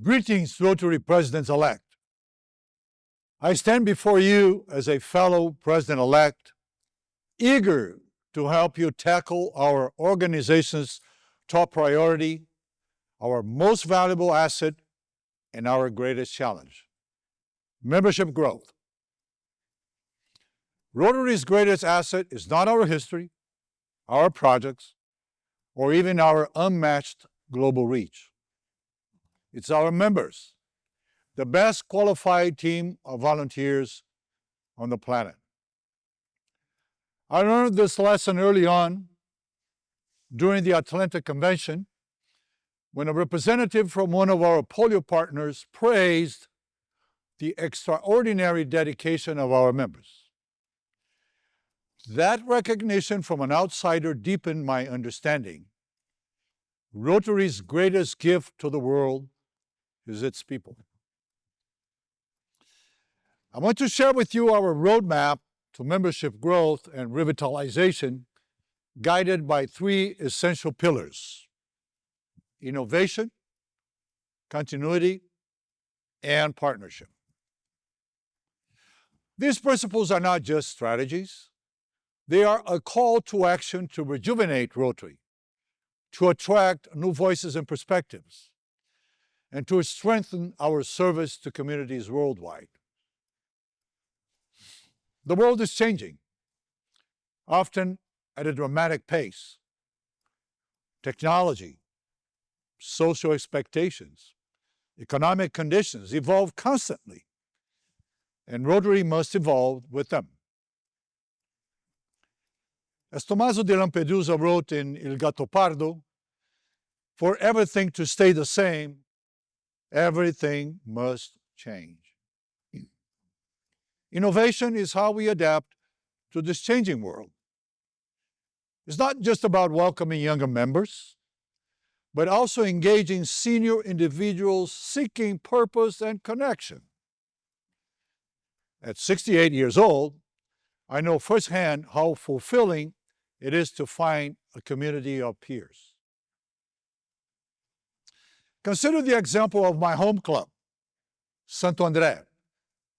Greetings, Rotary President-elect. I stand before you as a fellow President-elect, eager to help you tackle our organization's top priority, our most valuable asset, and our greatest challenge: membership growth. Rotary's greatest asset is not our history, our projects, or even our unmatched global reach. It's our members, the best qualified team of volunteers on the planet. I learned this lesson early on during the Atlanta Convention when a representative from one of our polio partners praised the extraordinary dedication of our members. That recognition from an outsider deepened my understanding. Rotary's greatest gift to the world is its people. I want to share with you our roadmap to membership growth and revitalization, guided by three essential pillars: innovation, continuity, and partnership. These principles are not just strategies. They are a call to action to rejuvenate Rotary, to attract new voices and perspectives, and to strengthen our service to communities worldwide. The world is changing, often at a dramatic pace. Technology, social expectations, economic conditions evolve constantly, and Rotary must evolve with them. As Tommaso de Lampedusa wrote in Il Gattopardo, "For everything to stay the same, everything must change." Innovation is how we adapt to this changing world. It's not just about welcoming younger members, but also engaging senior individuals seeking purpose and connection. At 68 years old, I know firsthand how fulfilling it is to find a community of peers. Consider the example of my home club, Santo, André,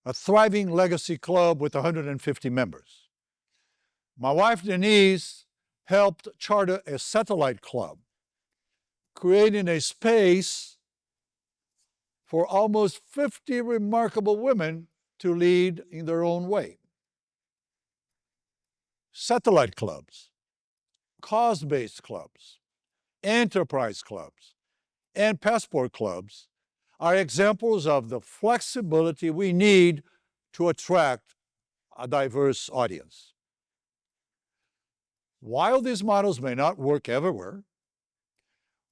a thriving legacy club with 150 members. My wife, Denise, helped charter a satellite club, creating a space for almost 50 remarkable women to lead in their own way. Satellite clubs, cause-based clubs, enterprise clubs, and passport clubs are examples of the flexibility we need to attract a diverse audience. While these models may not work everywhere,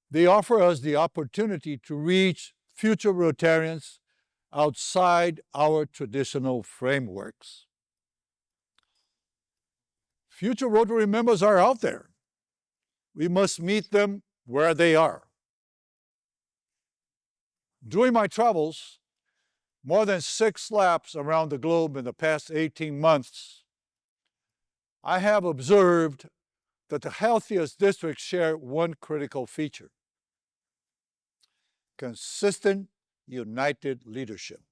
they offer us the opportunity to reach future Rotarians outside our traditional frameworks. Future Rotary members are out there. We must meet them where they are. During my travels, more than 6 laps around the globe in the past 18 months, I have observed that the healthiest districts share one critical feature: consistent, united leadership.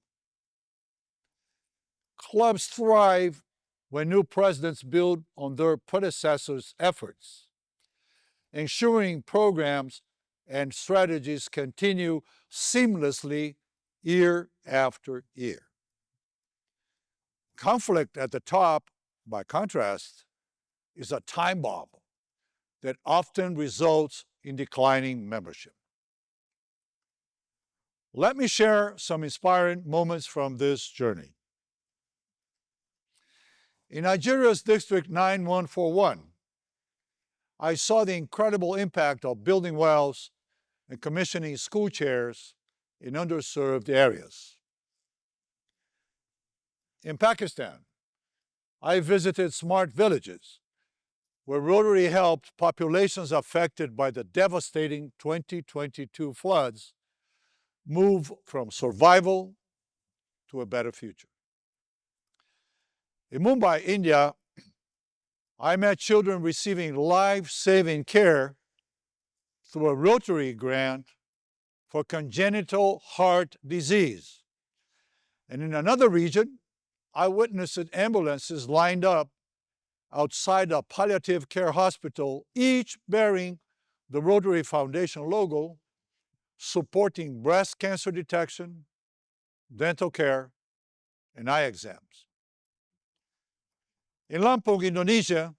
Clubs thrive when new presidents build on their predecessors' efforts, ensuring programs and strategies continue seamlessly year after year. Conflict at the top, by contrast, is a time bomb that often results in declining membership. Let me share some inspiring moments from this journey. In Nigeria's District 9141, I saw the incredible impact of building wells and commissioning school chairs in underserved areas. In Pakistan, I visited smart villages where Rotary helped populations affected by the devastating 2022 floods move from survival to a better future. In Mumbai, India, I met children receiving life-saving care through a Rotary grant for congenital heart disease. And in another region, I witnessed ambulances lined up outside a palliative care hospital, each bearing the Rotary Foundation logo, supporting breast cancer detection, dental care, and eye exams. In Lampung, Indonesia,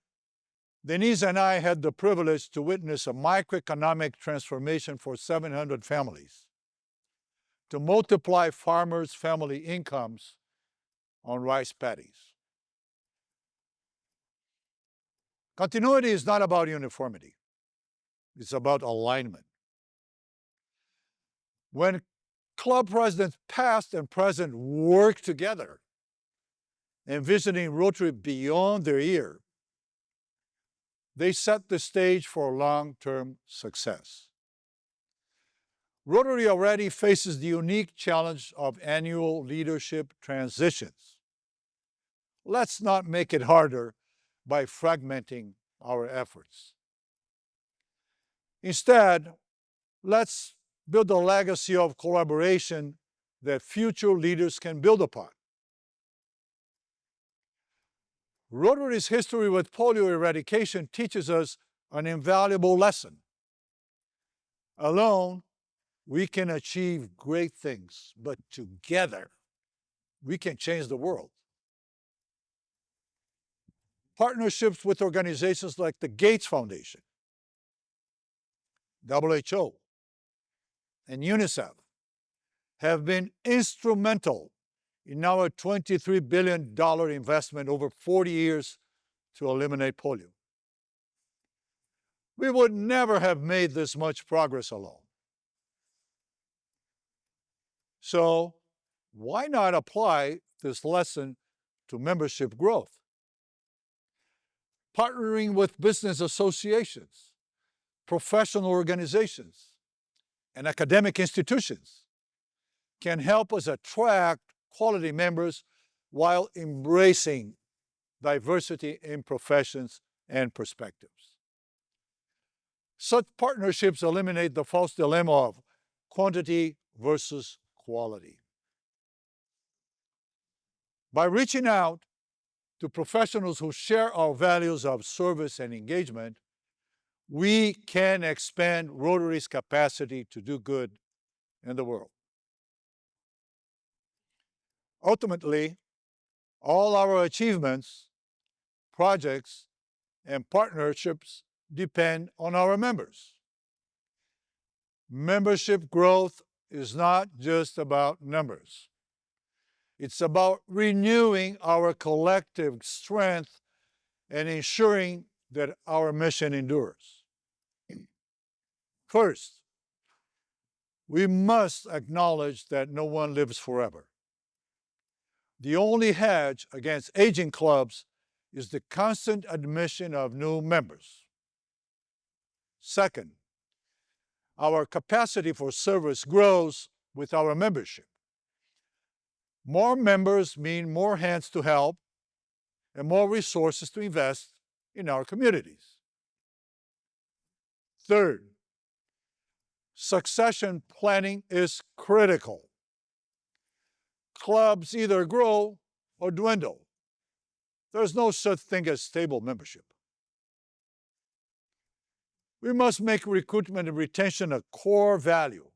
Denise and I had the privilege to witness a microeconomic transformation for 700 families to multiply farmers' family incomes on rice paddies. Continuity is not about uniformity. It's about alignment. When club presidents past and present work together, envisioning Rotary beyond their year, they set the stage for long-term success. Rotary already faces the unique challenge of annual leadership transitions. Let's not make it harder by fragmenting our efforts. Instead, let's build a legacy of collaboration that future leaders can build upon. Rotary's history with polio eradication teaches us an invaluable lesson. Alone, we can achieve great things, but together, we can change the world. Partnerships with organizations like the Gates Foundation, WHO, and UNICEF have been instrumental in our $23 billion investment over 40 years to eliminate polio. We would never have made this much progress alone. So, why not apply this lesson to membership growth? Partnering with business associations, professional organizations, and academic institutions can help us attract quality members while embracing diversity in professions and perspectives. Such partnerships eliminate the false dilemma of quantity versus quality. By reaching out to professionals who share our values of service and engagement, we can expand Rotary's capacity to do good in the world. Ultimately, all our achievements, projects, and partnerships depend on our members. Membership growth is not just about numbers. It's about renewing our collective strength and ensuring that our mission endures. First, we must acknowledge that no one lives forever. The only hedge against aging clubs is the constant admission of new members. Second, our capacity for service grows with our membership. More members mean more hands to help and more resources to invest in our communities. Third, succession planning is critical. Clubs either grow or dwindle. There's no such thing as stable membership. We must make recruitment and retention a core value,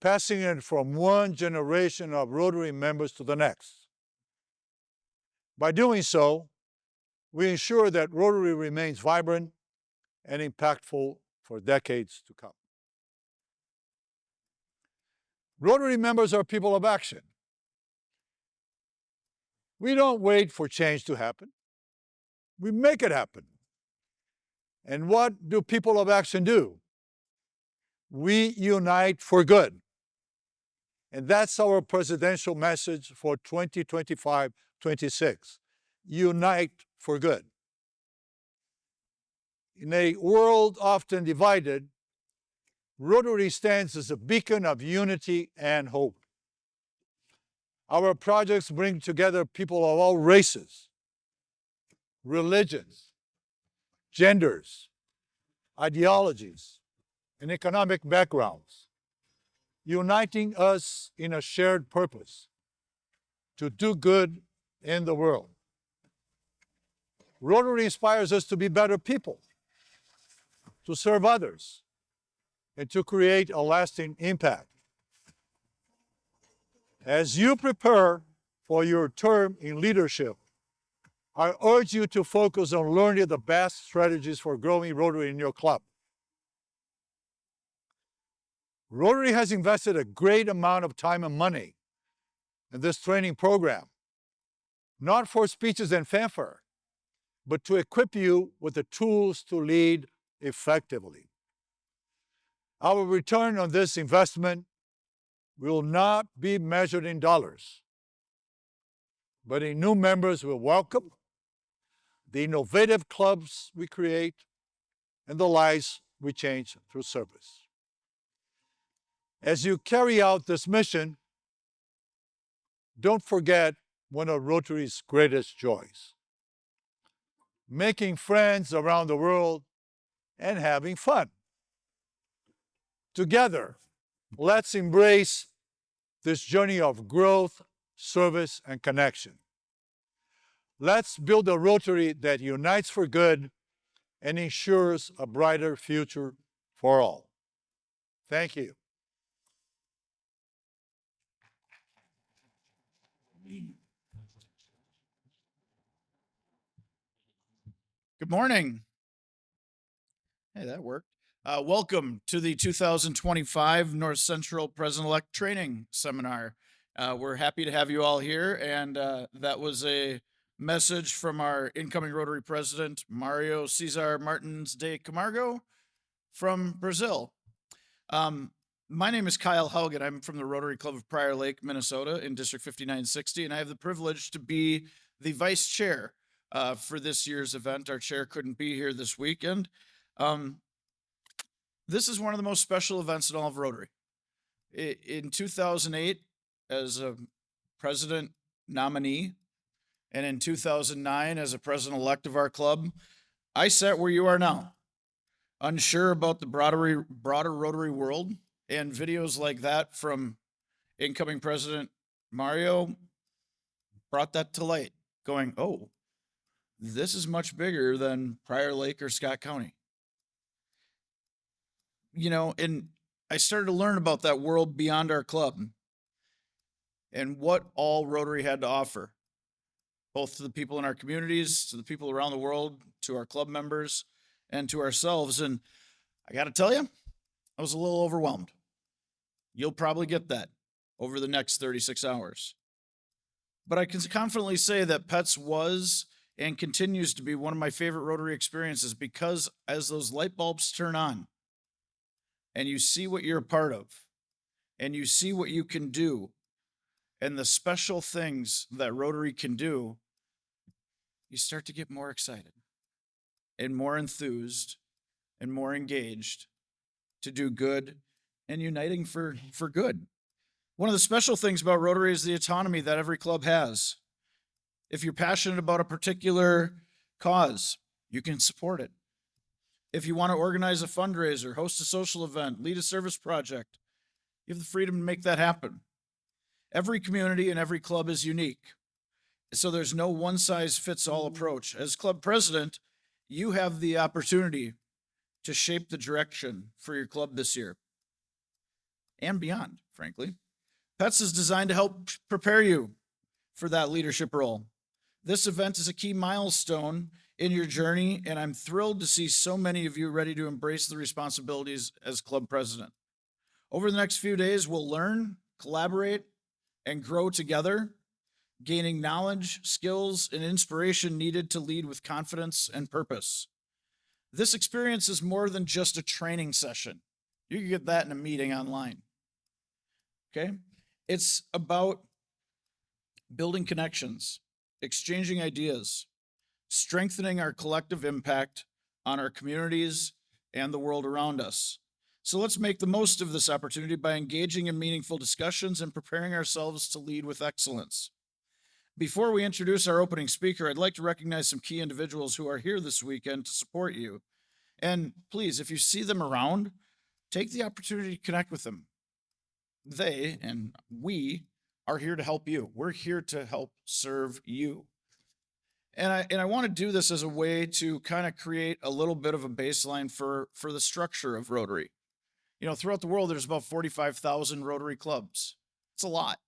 passing it from one generation of Rotary members to the next. By doing so, we ensure that Rotary remains vibrant and impactful for decades to come. Rotary members are people of action. We don't wait for change to happen. We make it happen. And what do people of action do? We unite for good. And that's our presidential message for 2025-26. Unite for good. In a world often divided, Rotary stands as a beacon of unity and hope. Our projects bring together people of all races, religions, genders, ideologies, and economic backgrounds. uniting us in a shared purpose to do good in the world. Rotary inspires us to be better people, to serve others, and to create a lasting impact. As you prepare for your term in leadership, I urge you to focus on learning the best strategies for growing Rotary in your club. Rotary has invested a great amount of time and money in this training program, not for speeches and fanfare, but to equip you with the tools to lead effectively. Our return on this investment will not be measured in dollars, but in new members we welcome, the innovative clubs we create, and the lives we change through service. As you carry out this mission, don't forget one of Rotary's greatest joys: making friends around the world and having fun. Together, let's embrace this journey of growth, service, and connection. Let's build a Rotary that unites for good and ensures a brighter future for all. Thank you. Good morning. Hey, that worked. Welcome to the 2025 North Central President-elect Training Seminar. We're happy to have you all here, and that was a message from our incoming Rotary President, Mário César Martins de Camargo from Brazil. My name is Kyle Haugen. I'm from the Rotary Club of Prior Lake, Minnesota in District 5960, and I have the privilege to be the vice chair for this year's event. Our chair couldn't be here this weekend. This is one of the most special events in all of Rotary. In 2008, as a president nominee, and in 2009, as a president-elect of our club, I sat where you are now, unsure about the broader Rotary world, and videos like that from incoming President Mário brought that to light, going, oh, this is much bigger than Prior Lake or Scott County. You know, and I started to learn about that world beyond our club and what all Rotary had to offer, both to the people in our communities, to the people around the world, to our club members, and to ourselves. And I got to tell you, I was a little overwhelmed. You'll probably get that over the next 36 hours. But I can confidently say that PETS was and continues to be one of my favorite Rotary experiences, because as those light bulbs turn on and you see what you're a part of and you see what you can do and the special things that Rotary can do, you start to get more excited and more enthused and more engaged to do good and uniting for good. One of the special things about Rotary is the autonomy that every club has. If you're passionate about a particular cause, you can support it. If you want to organize a fundraiser, host a social event, lead a service project, you have the freedom to make that happen. Every community and every club is unique, so there's no one-size-fits-all approach. As club president, you have the opportunity to shape the direction for your club this year and beyond, frankly. PETS is designed to help prepare you for that leadership role. This event is a key milestone in your journey, and I'm thrilled to see so many of you ready to embrace the responsibilities as club president. Over the next few days, we'll learn, collaborate, and grow together, gaining knowledge, skills, and inspiration needed to lead with confidence and purpose. This experience is more than just a training session. You can get that in a meeting online. Okay? It's about building connections, exchanging ideas, strengthening our collective impact on our communities and the world around us. So let's make the most of this opportunity by engaging in meaningful discussions and preparing ourselves to lead with excellence. Before we introduce our opening speaker, I'd like to recognize some key individuals who are here this weekend to support you. And please, if you see them around, take the opportunity to connect with them. they and we are here to help you. We're here to help serve you. And I want to do this as a way to kind of create a little bit of a baseline for the structure of Rotary. You know, throughout the world, there's about 45,000 Rotary clubs. It's a lot.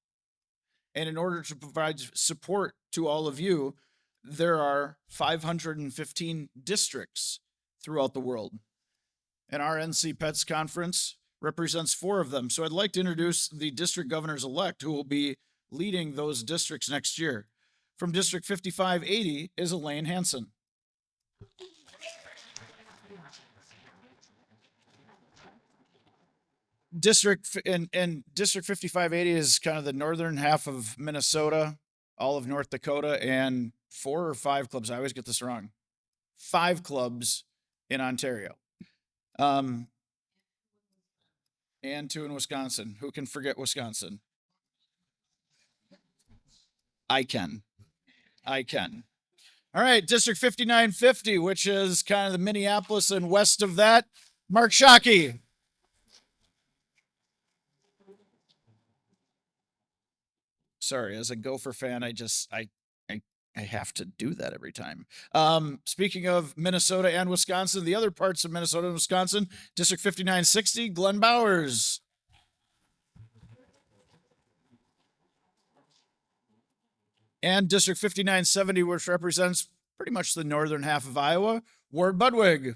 And in order to provide support to all of you, there are 515 districts throughout the world. And our NC Pets Conference represents 4 of them. So I'd like to introduce the district governors-elect who will be leading those districts next year. From District 5580 is Elaine Hansen. District 5580 is kind of the northern half of Minnesota, all of North Dakota, and 4 or 5 clubs. I always get this wrong. 5 clubs in Ontario. And 2 in Wisconsin. Who can forget Wisconsin? I can. All right, District 5950, which is kind of the Minneapolis and west of that, Mark Shockey. Sorry, as a Gopher fan, I have to do that every time. Speaking of Minnesota and Wisconsin, the other parts of Minnesota and Wisconsin, District 5960, Glenn Bowers. And District 5970, which represents pretty much the northern half of Iowa, Ward Budwig.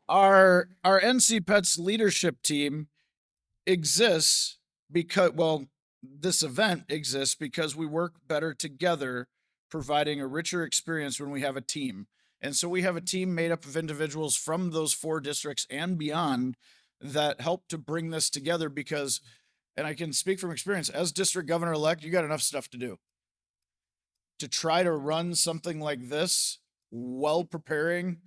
Our NC Pets leadership team exists because, well, this event exists because we work better together, providing a richer experience when we have a team. And so we have a team made up of individuals from those 4 districts and beyond that help to bring this together because, and I can speak from experience, as district governor-elect, you got enough stuff to do. To try to run something like this while preparing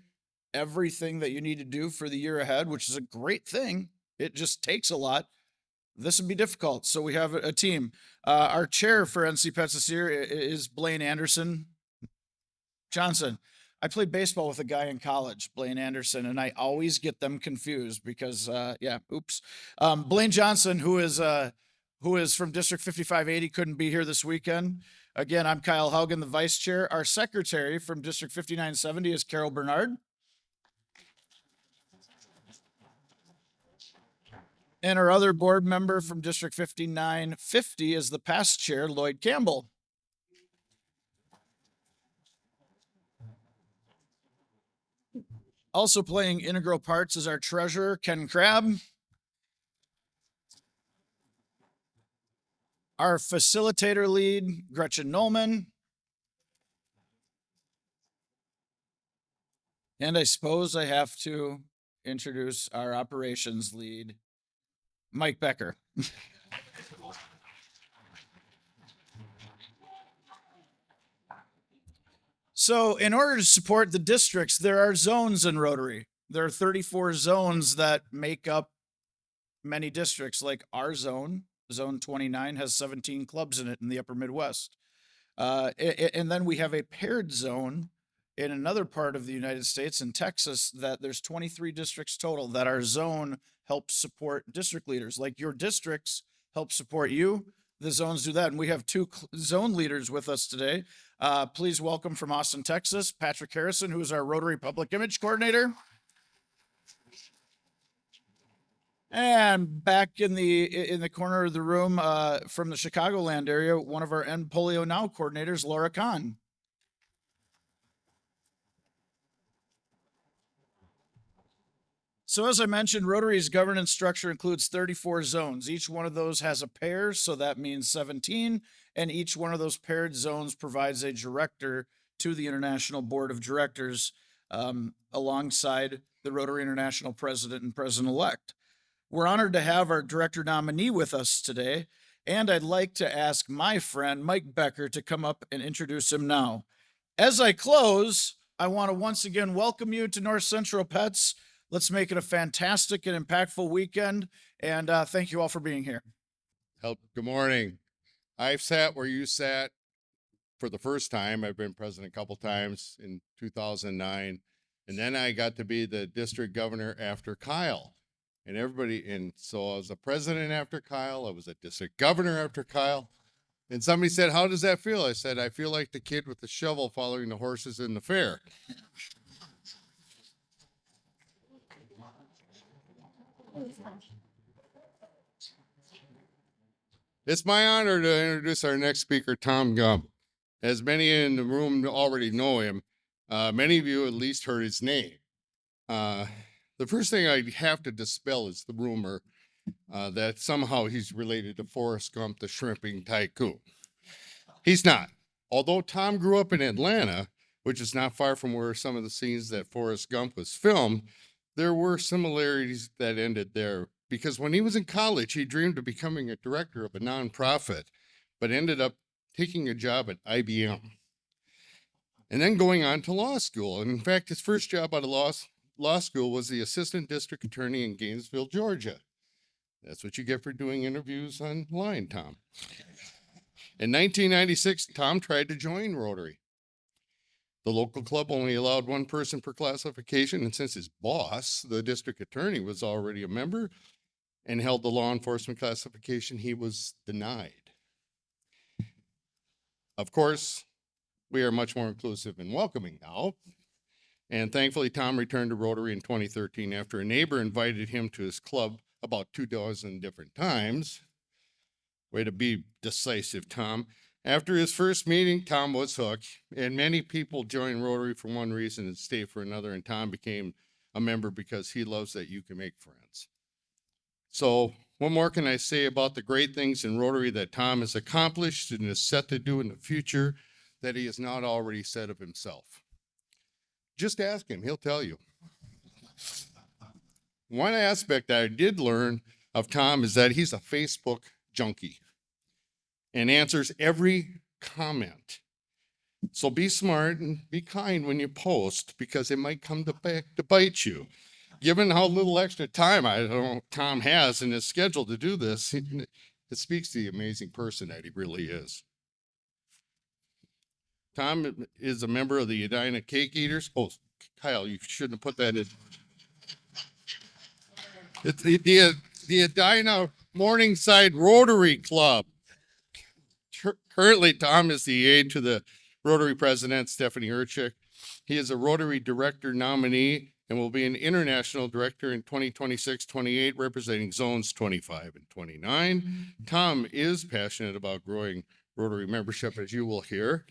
everything that you need to do for the year ahead, which is a great thing. It just takes a lot. This would be difficult. So we have a team. Our chair for NC Pets this year is Blaine Anderson Johnson. I played baseball with a guy in college, Blaine Anderson, and I always get them confused because, oops. Blaine Johnson, who is from District 5580, couldn't be here this weekend. Again, I'm Kyle Haugen, the vice chair. Our secretary from District 5970 is Carol Bernard. And our other board member from District 5950 is the past chair, Lloyd Campbell. Also playing integral parts is our treasurer, Ken Crabb. Our facilitator lead, Gretchen Nolman. And I suppose I have to introduce our operations lead, Mike Becker. So in order to support the districts, there are zones in Rotary. There are 34 zones that make up many districts, like our zone. Zone 29 has 17 clubs in it in the upper Midwest. And then we have a paired zone in another part of the United States, in Texas, that there's 23 districts total that our zone helps support district leaders. Like your districts help support you, the zones do that. And we have 2 zone leaders with us today. Please welcome from Austin, Texas, Patrick Harrison, who is our Rotary Public Image Coordinator. And back in the corner of the room, from the Chicagoland area, one of our End Polio Now coordinators, Laura Kahn. So as I mentioned, Rotary's governance structure includes 34 zones. Each one of those has a pair, so that means 17, and each one of those paired zones provides a director to the International Board of Directors, alongside the Rotary International President and President-elect. We're honored to have our director nominee with us today, and I'd like to ask my friend Mike Becker to come up and introduce him now. As I close, I want to once again welcome you to North Central Pets. Let's make it a fantastic and impactful weekend, and thank you all for being here. Good morning. I've sat where you sat for the first time. I've been president a couple times in 2009, And then I got to be the district governor after Kyle. And so I was a president after Kyle. I was a district governor after Kyle. And somebody said, "How does that feel?" I said, "I feel like the kid with the shovel following the horses in the fair." It's my honor to introduce our next speaker, Tom Gump. As many in the room already know him, many of you at least heard his name. The first thing I have to dispel is the rumor that somehow he's related to Forrest Gump, the shrimping tycoon. He's not. Although Tom grew up in Atlanta, which is not far from where some of the scenes that Forrest Gump was filmed, there were similarities that ended there. Because when he was in college, he dreamed of becoming a director of a nonprofit, but ended up taking a job at IBM and then going on to law school. And in fact, his first job out of law school was the assistant district attorney in Gainesville, Georgia. That's what you get for doing interviews online, Tom. In 1996, Tom tried to join Rotary. The local club only allowed one person per classification, and since his boss, the district attorney, was already a member and held the law enforcement classification, he was denied. Of course, we are much more inclusive and welcoming now. And thankfully, Tom returned to Rotary in 2013 after a neighbor invited him to his club about 24 different times. Way to be decisive, Tom. After his first meeting, Tom was hooked, and many people join Rotary for one reason and stay for another, and Tom became a member because he loves that you can make friends. So what more can I say about the great things in Rotary that Tom has accomplished and is set to do in the future that he has not already said of himself? Just ask him, he'll tell you. One aspect I did learn of Tom is that he's a Facebook junkie and answers every comment. So be smart and be kind when you post, because it might come back to bite you. Given how little extra time I don't know Tom has in his schedule to do this, it speaks to the amazing person that he really is. Tom is a member of the Edina Cake Eaters. Oh, Kyle, you shouldn't have put that in. It's the Edina Morningside Rotary Club. Currently, Tom is the aide to the Rotary President, Stephanie Urchik. He is a Rotary Director nominee and will be an International Director in 2026-28, representing Zones 25 and 29. Tom is passionate about growing Rotary membership, as you will hear,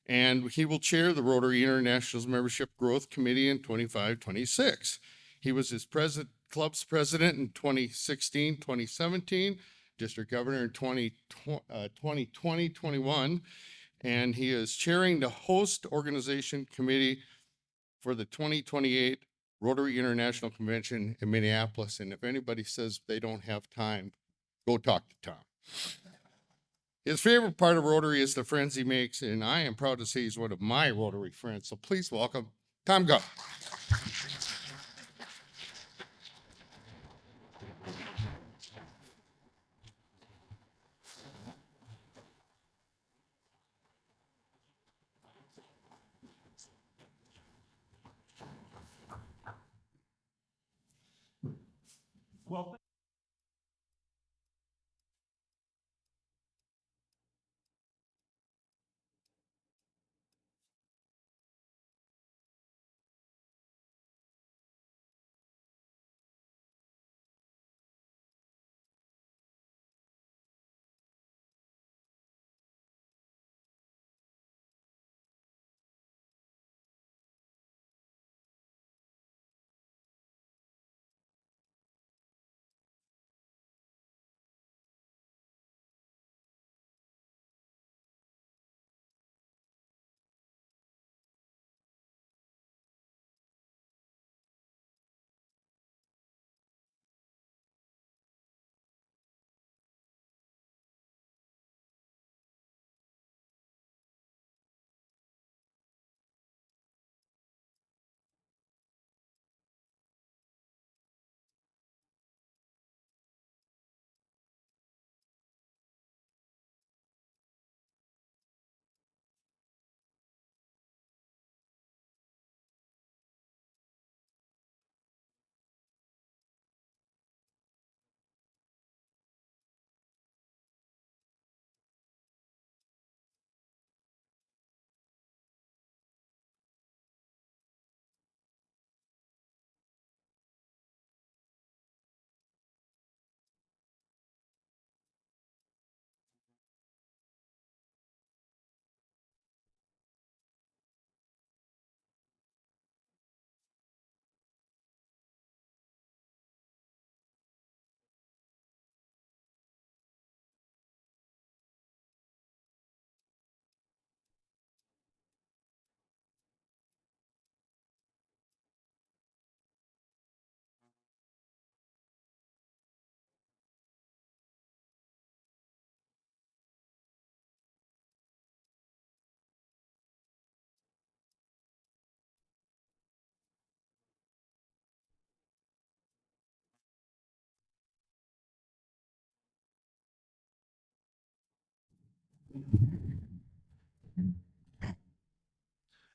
and he will chair the Rotary International's Membership Growth Committee in 25-26. He was his club's president in 2016, 2017, district governor in 2020, 21, and he is chairing the host organization committee for the 2028 Rotary International Convention in Minneapolis. And if anybody says they don't have time, go talk to Tom. His favorite part of Rotary is the friends he makes, and I am proud to say he's one of my Rotary friends. So please welcome Tom Gump. Well,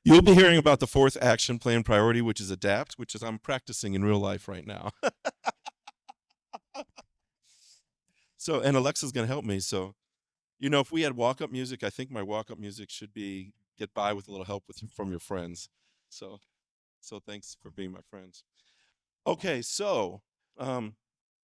You'll be hearing about the fourth action plan priority, which is adapt, which is I'm practicing in real life right now. So, and Alexa's going to help me. So, if we had walk-up music, I think my walk-up music should be get by with a little help from your friends. So thanks for being my friends. Okay, so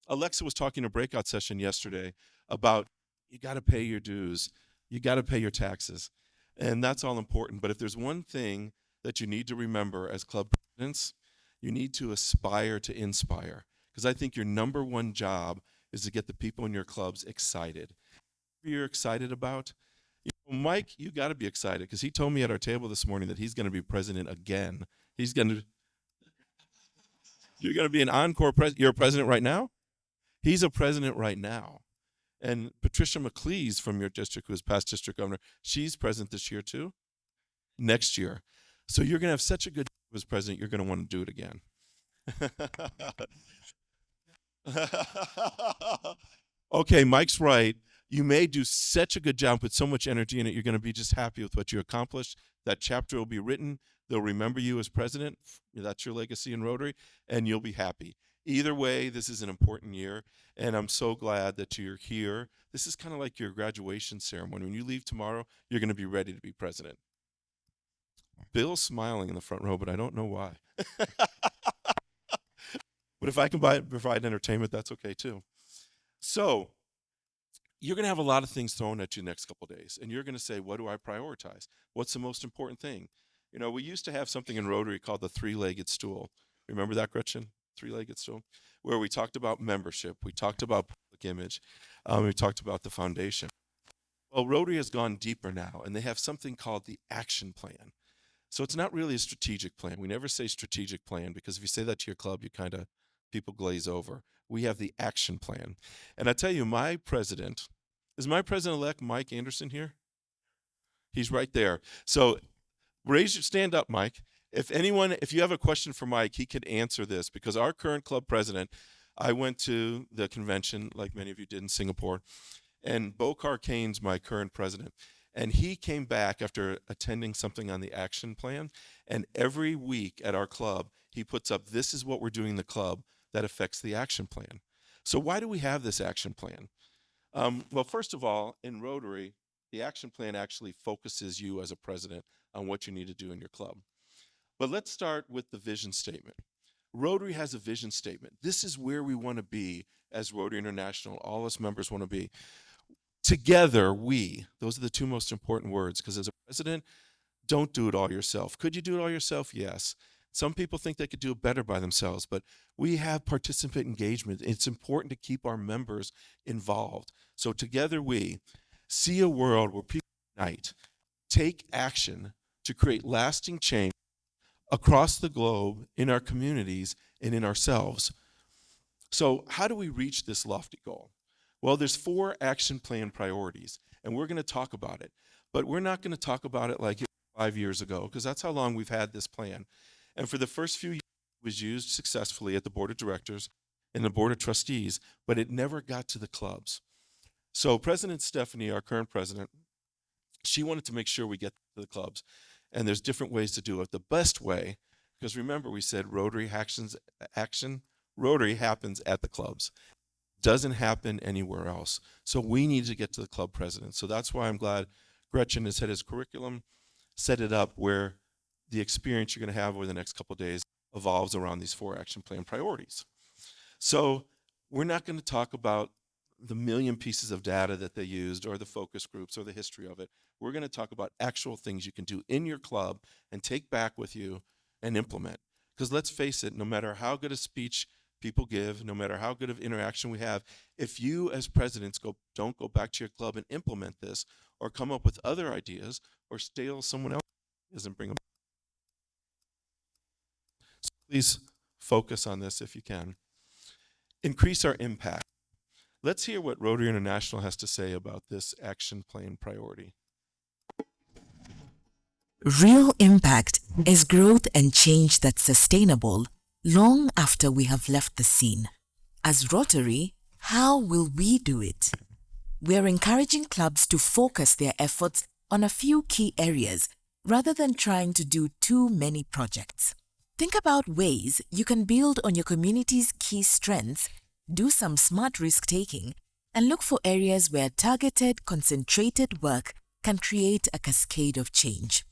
Alexa was talking in a breakout session yesterday about you got to pay your dues, you got to pay your taxes, and that's all important. But if there's one thing that you need to remember as club presidents, you need to aspire to inspire, because I think your number one job is to get the people in your clubs excited. What you're excited about, Mike, you got to be excited, because he told me at our table this morning that he's going to be president again. You're going to be an encore president. You're a president right now? He's a president right now. And Patricia McLeese from your district, who was past district governor, she's president this year too, next year. So you're going to have such a good job as president, you're going to want to do it again. Okay, Mike's right. You may do such a good job, put so much energy in it, you're going to be just happy with what you accomplished. That chapter will be written. They'll remember you as president. That's your legacy in Rotary, and you'll be happy. Either way, this is an important year, and I'm so glad that you're here. This is kind of like your graduation ceremony. When you leave tomorrow, you're going to be ready to be president. Bill's smiling in the front row, but I don't know why. But if I can provide entertainment, that's okay too. So you're going to have a lot of things thrown at you the next couple of days, and you're going to say, what do I prioritize? What's the most important thing? We used to have something in Rotary called the three-legged stool. Remember that, Gretchen? Three-legged stool? Where we talked about membership, we talked about public image, we talked about the foundation. Well, Rotary has gone deeper now, and they have something called the action plan. So it's not really a strategic plan. We never say strategic plan, because if you say that to your club, people glaze over. We have the action plan. And I tell you, is my president-elect Mike Anderson here? He's right there. So stand up, Mike. If you have a question for Mike, he could answer this, because our current club president, I went to the convention, like many of you did in Singapore, and Bokar Kane's my current president. And he came back after attending something on the action plan, and every week at our club, he puts up, this is what we're doing in the club that affects the action plan. So why do we have this action plan? Well, first of all, in Rotary, the action plan actually focuses you as a president on what you need to do in your club. But let's start with the vision statement. Rotary has a vision statement. This is where we want to be as Rotary International. All us members want to be. Together, those are the two most important words, because as a president, don't do it all yourself. Could you do it all yourself? Yes. Some people think they could do it better by themselves, but we have participant engagement. It's important to keep our members involved. So together we see a world where people unite, take action to create lasting change across the globe, in our communities, and in ourselves. So how do we reach this lofty goal? Well, there's 4 action plan priorities, and we're going to talk about it. But we're not going to talk about it like 5 years ago, because that's how long we've had this plan. And for the first few years, it was used successfully at the board of directors and the board of trustees, but it never got to the clubs. So President Stephanie, our current president, she wanted to make sure we get to the clubs. And there's different ways to do it. The best way, because remember we said Rotary happens at the clubs. Doesn't happen anywhere else. So we need to get to the club president. So that's why I'm glad Gretchen has had his curriculum, set it up where the experience you're going to have over the next couple of days evolves around these 4 action plan priorities. So we're not going to talk about the million pieces of data that they used or the focus groups or the history of it. We're going to talk about actual things you can do in your club and take back with you and implement. Because let's face it, no matter how good a speech people give, no matter how good of interaction we have, if you as presidents don't go back to your club and implement this, or come up with other ideas, or steal someone else's ideas and bring them. So please focus on this if you can. Increase our impact. Let's hear what Rotary International has to say about this action plan priority. Real impact is growth and change that's sustainable long after we have left the scene. As Rotary, how will we do it? we are encouraging clubs to focus their efforts on a few key areas rather than trying to do too many projects. Think about ways you can build on your community's key strengths, do some smart risk-taking, and look for areas where targeted, concentrated work can create a cascade of change.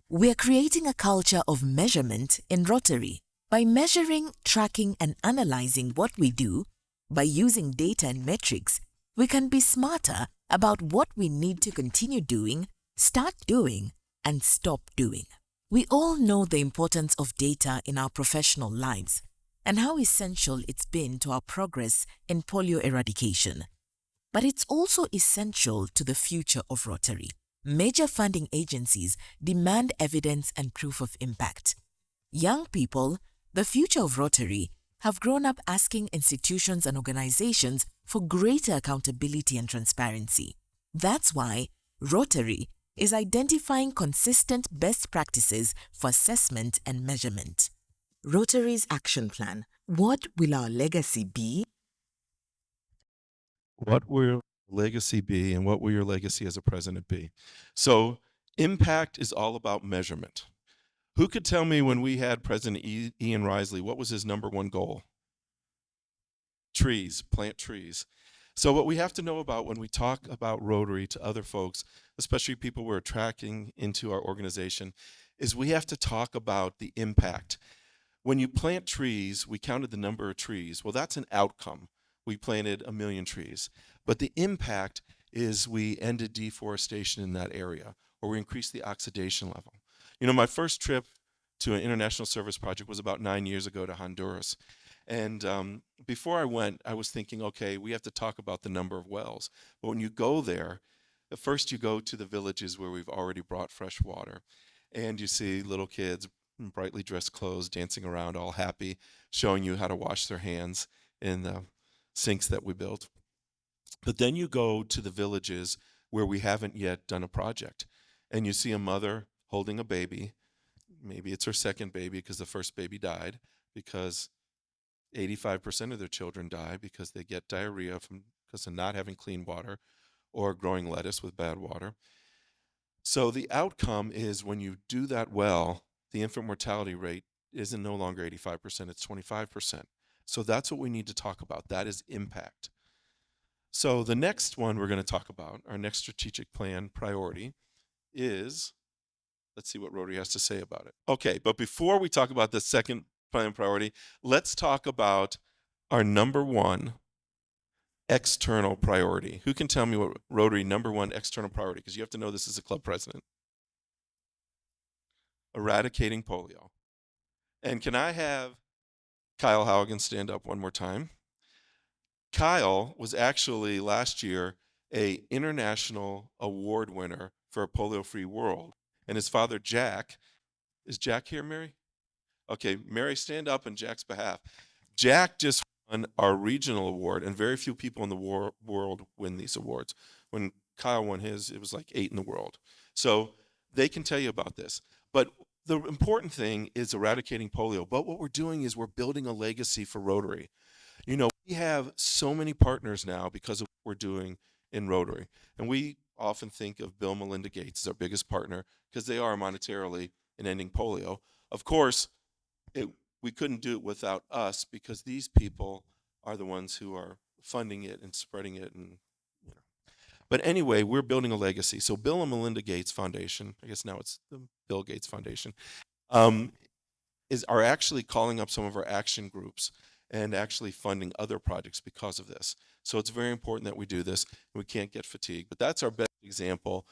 We are creating a culture of measurement in Rotary. By measuring, tracking, and analyzing what we do, by using data and metrics, we can be smarter about what we need to continue doing, start doing, and stop doing. We all know the importance of data in our professional lives and how essential it's been to our progress in polio eradication. But it's also essential to the future of Rotary. Major funding agencies demand evidence and proof of impact. Young people, the future of Rotary, have grown up asking institutions and organizations for greater accountability and transparency. That's why Rotary is identifying consistent best practices for assessment and measurement. Rotary's action plan. What will our legacy be? What will your legacy be, and what will your legacy as a president be? So impact is all about measurement. Who could tell me when we had President Ian Risley, what was his number one goal? Trees, plant trees. So what we have to know about when we talk about Rotary to other folks, especially people we're attracting into our organization, is we have to talk about the impact. When you plant trees, we counted the number of trees. Well, that's an outcome. We planted 1 million trees. But the impact is we ended deforestation in that area, or we increased the oxidation level. You know, my first trip to an international service project was about 9 years ago to Honduras. And before I went, I was thinking, okay, we have to talk about the number of wells. But when you go there, at first you go to the villages where we've already brought fresh water. And you see little kids in brightly dressed clothes dancing around, all happy, showing you how to wash their hands in the sinks that we built. But then you go to the villages where we haven't yet done a project. And you see a mother holding a baby. Maybe it's her second baby because the first baby died, because 85% of their children die because they get diarrhea because of not having clean water or growing lettuce with bad water. So the outcome is when you do that well, the infant mortality rate isn't no longer 85%, it's 25%. So that's what we need to talk about. That is impact. So the next one we're going to talk about, our next strategic plan priority, is, let's see what Rotary has to say about it. Okay, but before we talk about the second plan priority, let's talk about our number one external priority. Who can tell me what Rotary number one external priority, because you have to know this as a club president? Eradicating polio. And can I have Kyle Haugen stand up one more time? Kyle was actually last year an international award winner for a polio-free world. And his father, Jack, is Jack here, Mary? Okay, Mary, stand up on Jack's behalf. Jack just won our regional award, and very few people in the world win these awards. When Kyle won his, it was like 8 in the world. So they can tell you about this. But the important thing is eradicating polio. But what we're doing is we're building a legacy for Rotary. You know, we have so many partners now because of what we're doing in Rotary. And we often think of Bill and Melinda Gates as our biggest partner because they are monetarily in ending polio. Of course, we couldn't do it without us because these people are the ones who are funding it and spreading it. And But anyway, we're building a legacy. So Bill and Melinda Gates Foundation, I guess now it's the Bill Gates Foundation, are actually calling up some of our action groups and actually funding other projects because of this. So it's very important that we do this, and we can't get fatigued. But that's our best example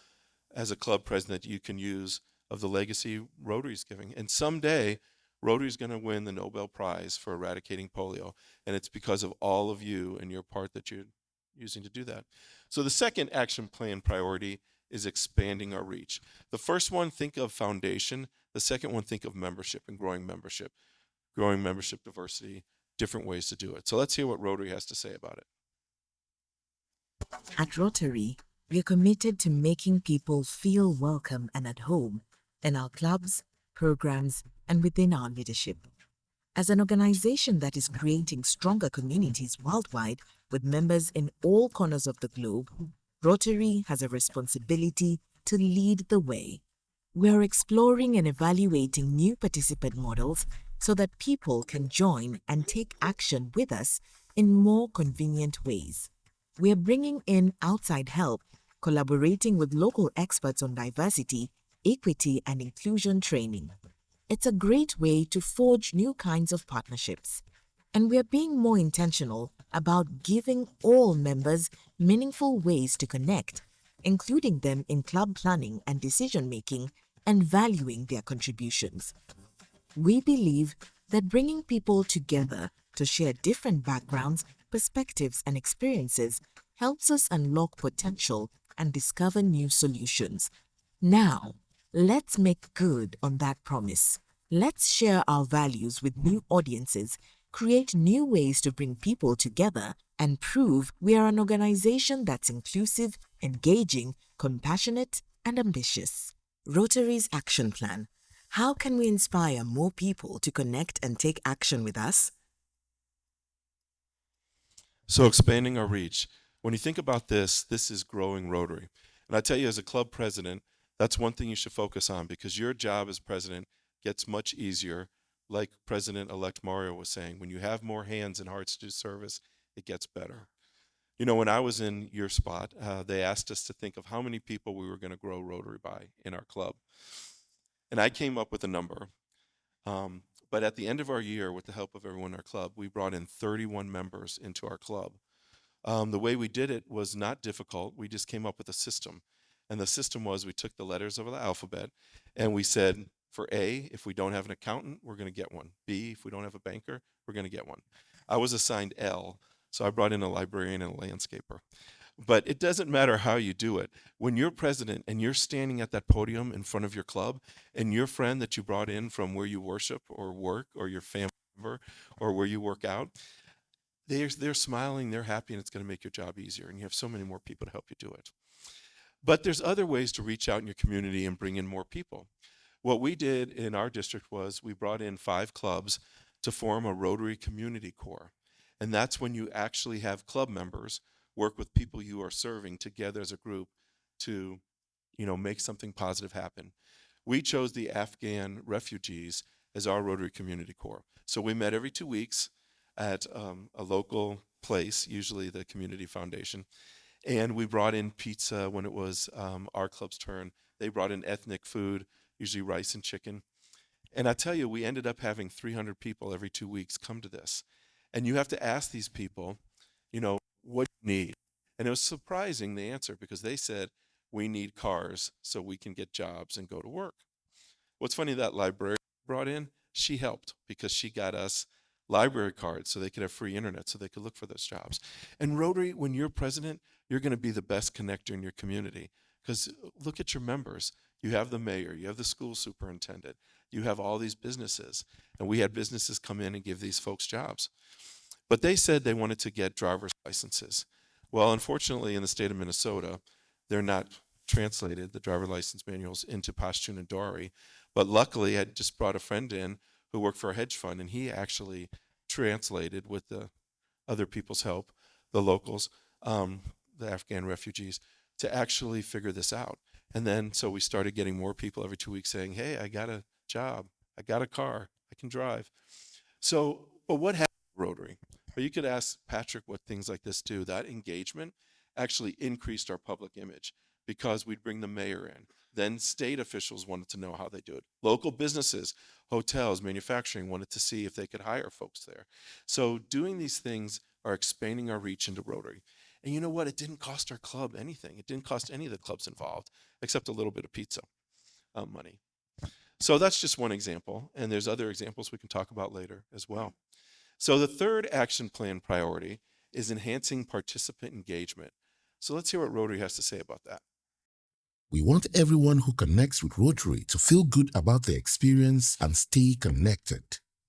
as a club president that you can use of the legacy Rotary's giving. And someday, Rotary's going to win the Nobel Prize for eradicating polio, and it's because of all of you and your part that you're using to do that. So the second action plan priority is expanding our reach. The first one, think of foundation. The second one, think of membership and growing membership diversity, different ways to do it. So let's hear what Rotary has to say about it. At Rotary, we are committed to making people feel welcome and at home in our clubs, programs, and within our leadership. As an organization that is creating stronger communities worldwide, with members in all corners of the globe, Rotary has a responsibility to lead the way. We are exploring and evaluating new participant models so that people can join and take action with us in more convenient ways. We are bringing in outside help, collaborating with local experts on diversity, equity, and inclusion training. It's a great way to forge new kinds of partnerships. And we are being more intentional about giving all members meaningful ways to connect, including them in club planning and decision-making, and valuing their contributions. We believe that bringing people together to share different backgrounds, perspectives, and experiences helps us unlock potential and discover new solutions. Now, let's make good on that promise. Let's share our values with new audiences, create new ways to bring people together, and prove we are an organization that's inclusive, engaging, compassionate, and ambitious. Rotary's Action Plan. How can we inspire more people to connect and take action with us? So expanding our reach. When you think about this, this is growing Rotary. And I tell you, as a club president, that's one thing you should focus on, because your job as president gets much easier. Like President-elect Mario was saying, when you have more hands and hearts to do service, it gets better. You know, when I was in your spot, they asked us to think of how many people we were going to grow Rotary by in our club. And I came up with a number. But at the end of our year, with the help of everyone in our club, we brought in 31 members into our club. The way we did it was not difficult. We just came up with a system. And the system was, we took the letters of the alphabet and we said, for A, if we don't have an accountant, we're going to get one. B, if we don't have a banker, we're going to get one. I was assigned L, so I brought in a librarian and a landscaper. But it doesn't matter how you do it. When you're president and you're standing at that podium in front of your club, and your friend that you brought in from where you worship or work, or your family member, or where you work out, they're smiling, they're happy, and it's going to make your job easier. And you have so many more people to help you do it. But there's other ways to reach out in your community and bring in more people. What we did in our district was we brought in 5 clubs to form a Rotary Community Corps. And that's when you actually have club members work with people you are serving together as a group to, make something positive happen. We chose the Afghan refugees as our Rotary Community Corps. So we met every 2 weeks at a local place, usually the Community Foundation. And we brought in pizza when it was our club's turn. They brought in ethnic food, usually rice and chicken. And I tell you, we ended up having 300 people every 2 weeks come to this. And you have to ask these people, what do you need? And it was surprising, the answer, because they said, we need cars so we can get jobs and go to work. What's funny, that librarian brought in, she helped because she got us library cards so they could have free internet so they could look for those jobs. And Rotary, when you're president, you're going to be the best connector in your community, because look at your members. You have the mayor, you have the school superintendent, you have all these businesses, and we had businesses come in and give these folks jobs. But they said they wanted to get driver's licenses. Well, unfortunately, in the state of Minnesota, they're not translated, the driver license manuals, into Pashtun and Dari. But luckily, I just brought a friend in who worked for a hedge fund, and he actually translated with the other people's help, the locals, the Afghan refugees, to actually figure this out. And then, so we started getting more people every 2 weeks saying, hey, I got a job, I got a car, I can drive. So, but what happened to Rotary? But you could ask Patrick what things like this do. That engagement actually increased our public image because we'd bring the mayor in. Then state officials wanted to know how they do it. Local businesses, hotels, manufacturing wanted to see if they could hire folks there. So doing these things are expanding our reach into Rotary. And you know what? It didn't cost our club anything. It didn't cost any of the clubs involved, except a little bit of pizza money. So that's just one example. And there's other examples we can talk about later as well. So the third action plan priority is enhancing participant engagement. So let's hear what Rotary has to say about that. We want everyone who connects with Rotary to feel good about their experience and stay connected.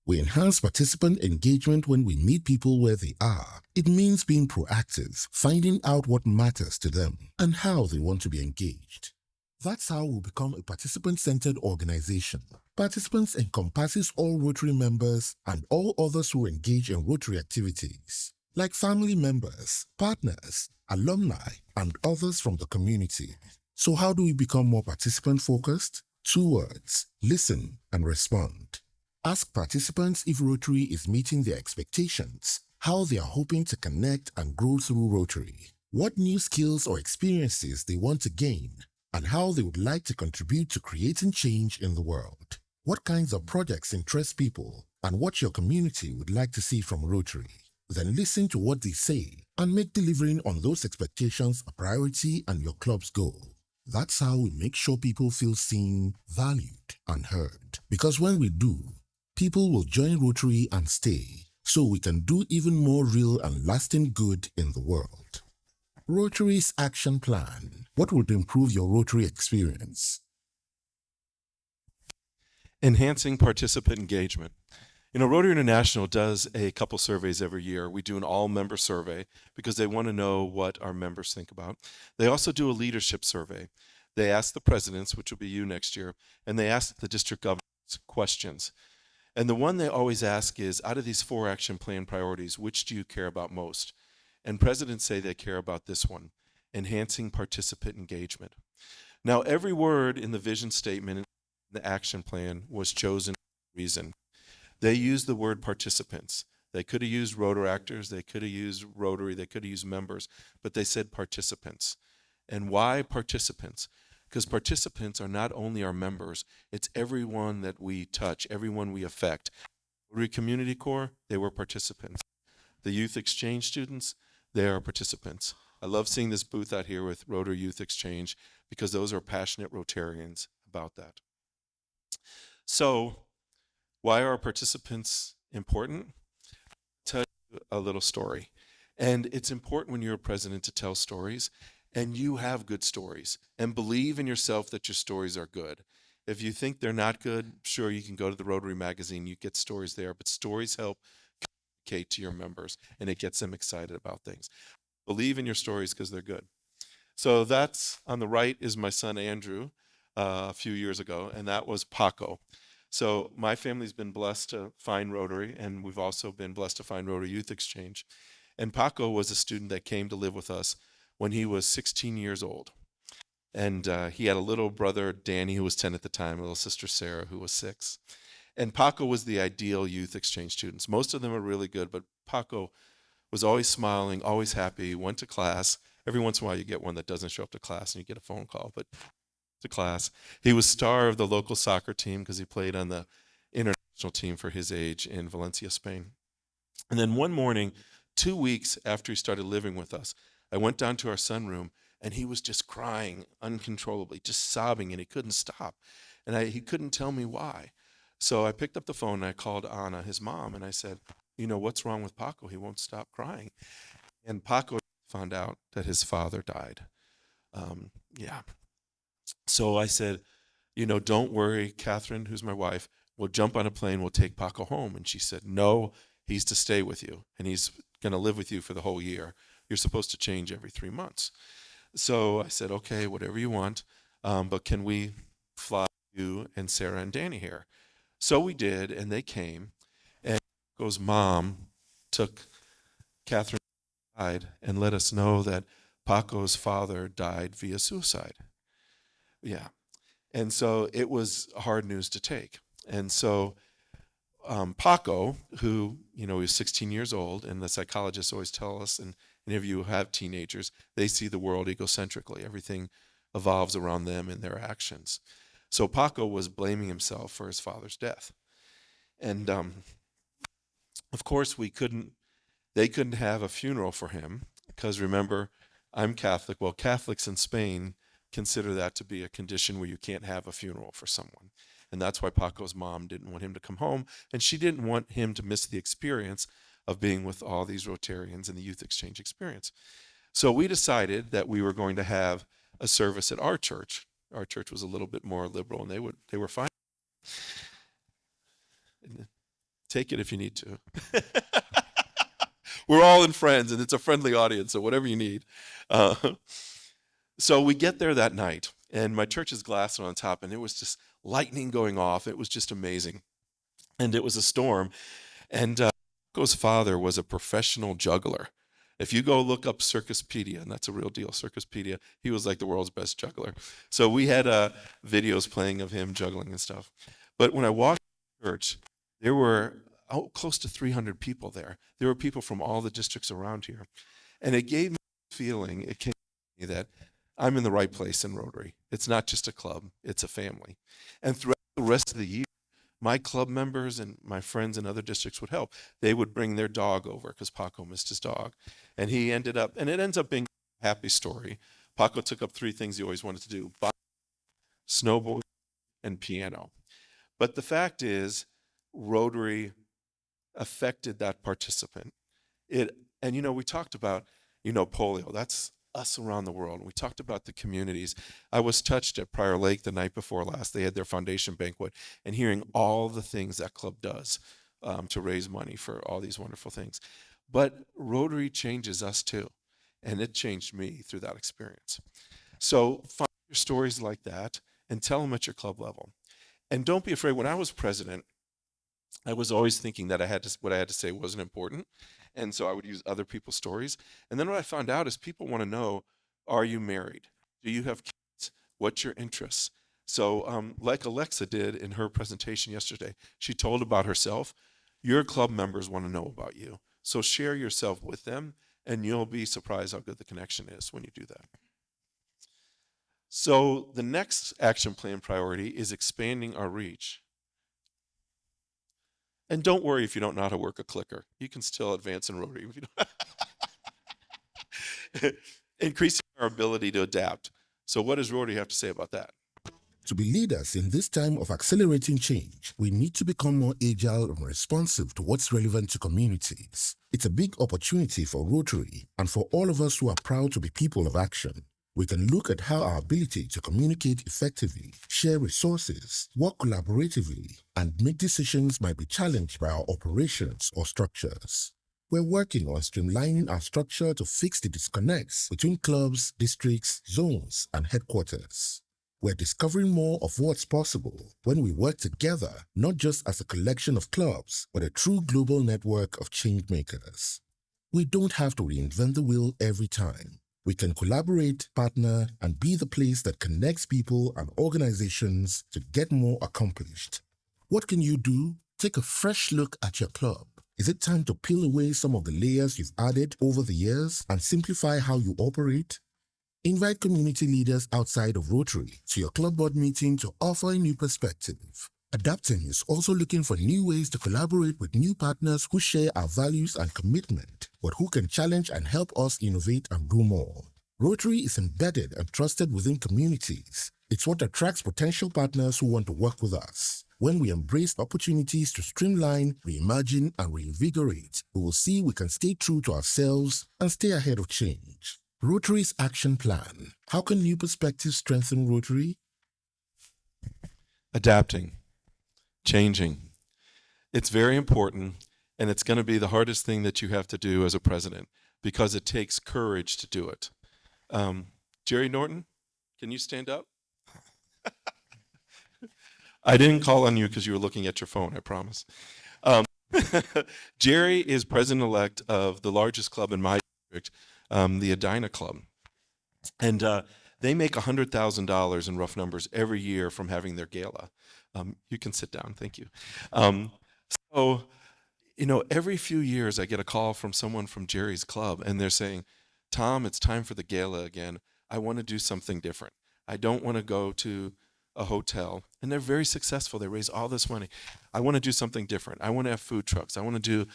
We enhance participant engagement when we meet people where they are. It means being proactive, finding out what matters to them and how they want to be engaged. That's how we'll become a participant-centered organization. Participants encompasses all Rotary members and all others who engage in Rotary activities. like family members, partners, alumni, and others from the community. So how do we become more participant-focused? 2 words: listen and respond. Ask participants if Rotary is meeting their expectations, how they are hoping to connect and grow through Rotary, what new skills or experiences they want to gain, and how they would like to contribute to creating change in the world. What kinds of projects interest people, and what your community would like to see from Rotary. Then listen to what they say and make delivering on those expectations a priority and your club's goal. That's how we make sure people feel seen, valued, and heard. Because when we do, people will join Rotary and stay, so we can do even more real and lasting good in the world. Rotary's Action Plan. What would improve your Rotary experience? Enhancing participant engagement. Rotary International does a couple surveys every year. We do an all-member survey because they want to know what our members think about. They also do a leadership survey. They ask the presidents, which will be you next year, and they ask the district governors questions. And the one they always ask is, out of these 4 action plan priorities, which do you care about most? And presidents say they care about this one, enhancing participant engagement. Now, every word in the vision statement and the action plan was chosen for a reason. They used the word participants. They could have used Rotaractors, they could have used Rotary, they could have used members, but they said participants. And why participants? Because participants are not only our members, it's everyone that we touch, everyone we affect. Rotary Community Corps, they were participants. The Youth Exchange students, they are participants. I love seeing this booth out here with Rotary Youth Exchange because those are passionate Rotarians about that. So, why are participants important? I'll tell you a little story. And it's important when you're a president to tell stories, and you have good stories. And believe in yourself that your stories are good. If you think they're not good, sure, you can go to the Rotary magazine, you get stories there, but stories help communicate to your members, and it gets them excited about things. Believe in your stories because they're good. So that's, on the right is my son Andrew a few years ago, and that was Paco. So my family's been blessed to find Rotary, and we've also been blessed to find Rotary Youth Exchange. And Paco was a student that came to live with us when he was 16 years old. And he had a little brother, Danny, who was 10 at the time, a little sister, Sarah, who was 6. And Paco was the ideal youth exchange students. Most of them are really good, but Paco was always smiling, always happy, went to class. Every once in a while you get one that doesn't show up to class and you get a phone call, but to class. He was star of the local soccer team because he played on the international team for his age in Valencia, Spain. And then one morning, 2 weeks after he started living with us, I went down to our sunroom and he was just crying uncontrollably, just sobbing, and he couldn't stop. And he couldn't tell me why. So I picked up the phone and I called Anna, his mom, and I said, what's wrong with Paco? He won't stop crying. And Paco found out that his father died. So I said, don't worry, Catherine, who's my wife, we'll jump on a plane, we'll take Paco home. And she said, no, he's to stay with you, and he's going to live with you for the whole year. You're supposed to change every 3 months. So I said, okay, whatever you want, but can we fly you and Sarah and Danny here? So we did, and they came, and Paco's mom took Catherine aside and let us know that Paco's father died via suicide. Yeah. And so it was hard news to take. And so Paco, who, he was 16 years old, and the psychologists always tell us, and any of you who have teenagers, they see the world egocentrically. Everything evolves around them and their actions. So Paco was blaming himself for his father's death. And of course, they couldn't have a funeral for him because, remember, I'm Catholic. Well, Catholics in Spain consider that to be a condition where you can't have a funeral for someone. And that's why Paco's mom didn't want him to come home, and she didn't want him to miss the experience of being with all these Rotarians in the youth exchange experience. So we decided that we were going to have a service at our church. Our church was a little bit more liberal, and they were fine. Take it if you need to. We're all in Friends, and it's a friendly audience, so whatever you need. So we get there that night, and my church is glassed on top, and it was just lightning going off. It was just amazing. And it was a storm. And Paco's father was a professional juggler. If you go look up Circuspedia, and that's a real deal, Circuspedia, he was like the world's best juggler. So we had videos playing of him juggling and stuff. But when I walked in the church, there were close to 300 people there. There were people from all the districts around here. And it gave me a feeling, it came to me that I'm in the right place in Rotary. It's not just a club, it's a family. And throughout the rest of the year, my club members and my friends in other districts would help. They would bring their dog over because Paco missed his dog. And he ended up, and it ends up being a happy story. Paco took up 3 things he always wanted to do: bike, snowboard, and piano. But the fact is, Rotary affected that participant. And we talked about, polio. That's us around the world. We talked about the communities. I was touched at Prior Lake the night before last. They had their foundation banquet, and hearing all the things that club does to raise money for all these wonderful things. But Rotary changes us too, and it changed me through that experience. So find your stories like that and tell them at your club level. And don't be afraid. When I was president, I was always thinking that what I had to say wasn't important. And so I would use other people's stories. And then what I found out is people want to know, are you married? Do you have kids? What's your interests? So like Alexa did in her presentation yesterday, she told about herself. Your club members want to know about you. So share yourself with them, and you'll be surprised how good the connection is when you do that. So the next action plan priority is expanding our reach. And don't worry if you don't know how to work a clicker. You can still advance in Rotary if you don't. Increasing our ability to adapt. So what does Rotary have to say about that? To be leaders in this time of accelerating change, we need to become more agile and responsive to what's relevant to communities. It's a big opportunity for Rotary and for all of us who are proud to be people of action. We can look at how our ability to communicate effectively, share resources, work collaboratively, and make decisions might be challenged by our operations or structures. We're working on streamlining our structure to fix the disconnects between clubs, districts, zones, and headquarters. We're discovering more of what's possible when we work together, not just as a collection of clubs, but a true global network of change makers. We don't have to reinvent the wheel every time. We can collaborate, partner, and be the place that connects people and organizations to get more accomplished. What can you do? Take a fresh look at your club. Is it time to peel away some of the layers you've added over the years and simplify how you operate? Invite community leaders outside of Rotary to your club board meeting to offer a new perspective. Adapting is also looking for new ways to collaborate with new partners who share our values and commitment, but who can challenge and help us innovate and do more. Rotary is embedded and trusted within communities. It's what attracts potential partners who want to work with us. When we embrace opportunities to streamline, reimagine, and reinvigorate, we will see we can stay true to ourselves and stay ahead of change. Rotary's action plan. How can new perspectives strengthen Rotary? Adapting, changing. It's very important, and it's going to be the hardest thing that you have to do as a president because it takes courage to do it. Jerry Norton, can you stand up? I didn't call on you because you were looking at your phone, I promise. Jerry is president-elect of the largest club in my district, the Edina Club. And they make $100,000 in rough numbers every year from having their gala. You can sit down, thank you. So, every few years I get a call from someone from Jerry's club, and they're saying, Tom, it's time for the gala again. I want to do something different. I don't want to go to a hotel. And they're very successful. They raise all this money. I want to do something different. I want to have food trucks. I want to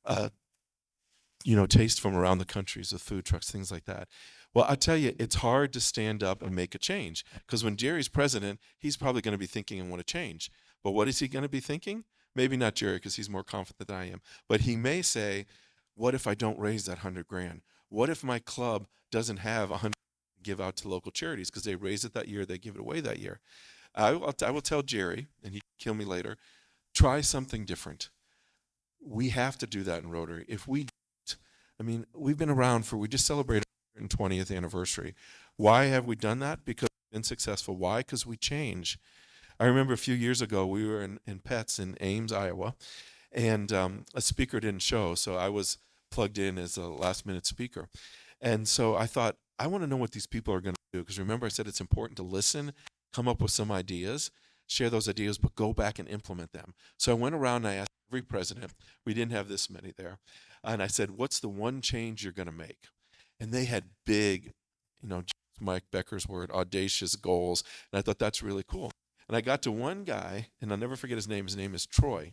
do taste from around the countries with food trucks, things like that. Well, I tell you, it's hard to stand up and make a change because when Jerry's president, he's probably going to be thinking and want to change. But what is he going to be thinking? Maybe not Jerry because he's more confident than I am. But he may say, what if I don't raise that $100,000? What if my club doesn't have $100,000 to give out to local charities because they raise it that year, they give it away that year? I will tell Jerry, and he can kill me later, try something different. We have to do that in Rotary. If we don't, we've been around we just celebrated our 120th anniversary. Why have we done that? Because we've been successful. Why? Because we change. I remember a few years ago, we were in Pets in Ames, Iowa, and a speaker didn't show, so I was plugged in as a last-minute speaker. And so I thought, I want to know what these people are going to do, because remember I said it's important to listen, come up with some ideas, share those ideas, but go back and implement them. So I went around and I asked every president, we didn't have this many there, and I said, what's the one change you're going to make? And they had big, Mike Becker's word, audacious goals, and I thought that's really cool. And I got to one guy, and I'll never forget his name is Troy,